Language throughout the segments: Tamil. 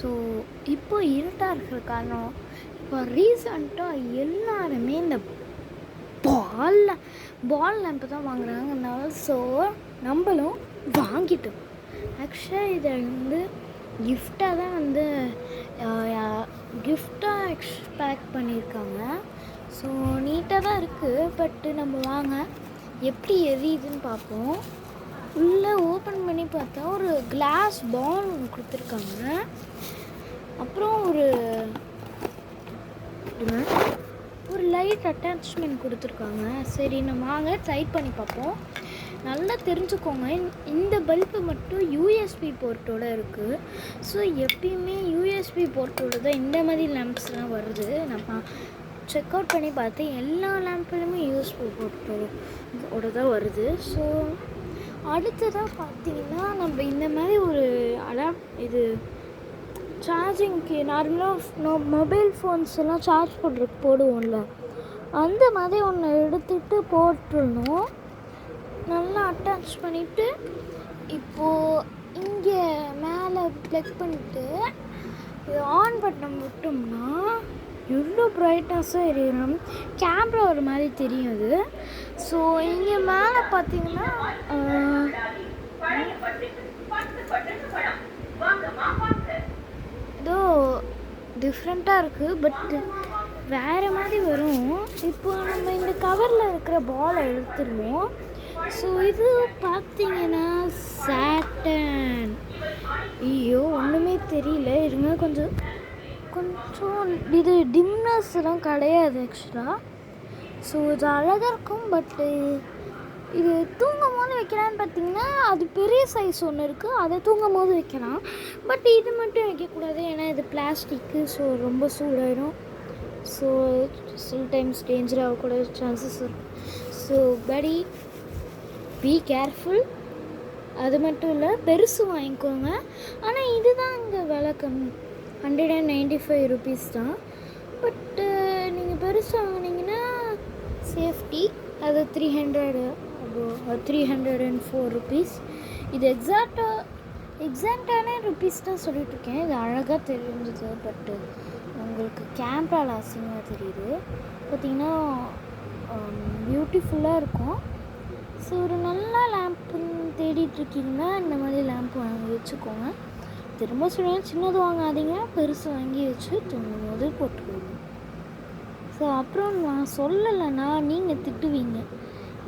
ஸோ இப்போ இருட்டாக இருக்கிற காரணம் இப்போ ரீசண்டாக எல்லாருமே இந்த பால் லேம்பு தான் வாங்குறாங்கனால ஸோ நம்மளும் வாங்கிட்டோம். ஆக்சுவலாக இதை கிஃப்டாக தான் கிஃப்டாக எக்ஸ்பேக்ட் பண்ணியிருக்காங்க. ஸோ நீட்டாக தான் இருக்குது. பட்டு நம்ம வாங்க எப்படி எரியுதுன்னு பார்ப்போம். உள்ளே ஓப்பன் பண்ணி பார்த்தா ஒரு கிளாஸ் பால் ஒன்று கொடுத்துருக்காங்க. அப்புறம் ஒரு லைட் அட்டாச்மெண்ட் கொடுத்துருக்காங்க. சரி நம்ம வாங்க ட்ரை பண்ணி பார்ப்போம். நல்லா தெரிஞ்சுக்கோங்க, இந்த பல்பு மட்டும் யூஎஸ்பி போர்ட்டோடு இருக்குது. ஸோ எப்பயுமே யூஎஸ்பி போர்ட்டோடு தான் இந்த மாதிரி லேம்ப்ஸ்லாம் வருது. நம்ம செக் அவுட் பண்ணி பார்த்தேன், எல்லா லேம்ப்லையுமே யூஎஸ்பி போர்ட்டோட தான் வருது. ஸோ அடுத்ததாக பார்த்தீங்கன்னா நம்ம இந்த மாதிரி ஒரு இது சார்ஜிங்க்கு நார்மலாக மொபைல் ஃபோன்ஸ் எல்லாம் சார்ஜ் பண்ணுறதுக்கு போடுவோம்ல, அந்த மாதிரி ஒன்று எடுத்துகிட்டு போட்டுருந்தோம். நல்லா அட்டாச் பண்ணிவிட்டு இப்போது இங்கே மேலே ப்ளக் பண்ணிவிட்டு இது ஆன் பட்டன் விட்டோம்னா எவ்வளோ ப்ரைட்னஸாக எரியணும். கேமரா ஒரு மாதிரி தெரியும் அது. ஸோ இங்கே மேலே பார்த்தீங்கன்னா ஏதோ டிஃப்ரெண்ட்டாக இருக்குது, பட் வேறு மாதிரி வரும். இப்போ நம்ம இந்த கவரில் இருக்கிற பாலை எடுத்துருவோம். ஸோ இது பார்த்தீங்கன்னா சாட்டன். ஐயோ ஒன்றுமே தெரியல, இருங்க கொஞ்சம் இது டிம்னஸ்லாம் கிடையாது ஆக்சுவலாக. ஸோ இது அழகாக இருக்கும். பட்டு இது தூங்கும் போது வைக்கலான்னு பார்த்தீங்கன்னா அது பெரிய சைஸ் ஒன்று இருக்குது, அதை தூங்கும் போது வைக்கலாம். பட் இது மட்டும் வைக்கக்கூடாது, ஏன்னா இது பிளாஸ்டிக்கு. ஸோ ரொம்ப சூடாயிடும். ஸோ சில டைம்ஸ் டேஞ்சர் ஆகக்கூட சான்சஸ் இருக்கும். ஸோ படி பி கேர்ஃபுல். அது மட்டும் இல்லை, பெருசு வாங்கிக்கோங்க. ஆனால் இதுதான் இங்கே விலை கம்மி, 195 rupees தான். பட்டு நீங்கள் பெருசு வாங்கினீங்கன்னா சேஃப்டி அது 304 rupees. இது எக்ஸாக்டான ருப்பீஸ் தான் சொல்லிகிட்ருக்கேன். இது அழகாக தெரிஞ்சது, பட்டு உங்களுக்கு கேமராவில் அசிங்கமாக தெரியுது. பார்த்திங்கன்னா பியூட்டிஃபுல்லாக இருக்கும். ஸோ ஒரு நல்ல லேம்ப்புன்னு தேடிட்டுருக்கீங்கன்னா இந்த மாதிரி லேம்ப் வாங்கி வச்சுக்கோங்க. திரும்ப சொல்லுவேன், சின்னது வாங்காதீங்க, பெருசு வாங்கி வச்சு தூங்கும் போது போட்டுக்கோங்க. ஸோ அப்புறம் நான் சொல்லலைன்னா நீங்கள் திட்டுவீங்க,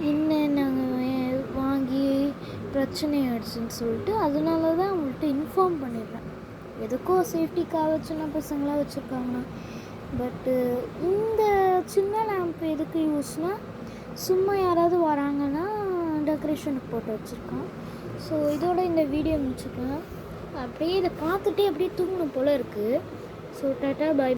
என்ன நாங்கள் வாங்கி பிரச்சனை ஆகிடுச்சின்னு சொல்லிட்டு. அதனால தான் அவங்கள்ட்ட இன்ஃபார்ம் பண்ணிடுறேன். எதுக்கோ சேஃப்டிக்காக சின்ன பசங்களாக வச்சுருக்காங்கன்னா. பட்டு இந்த சின்ன லேம்ப் எதுக்கு யூஸ்னால், சும்மா யாராவது வராங்கன்னா டெக்கரேஷனுக்கு போட்டு வச்சுருக்கேன். ஸோ இதோட இந்த வீடியோ முடிச்சுக்கேன். அப்படியே இதை பார்த்துட்டே அப்படியே தூங்கணும் போல் இருக்குது. ஸோ டாட்டா பாய்.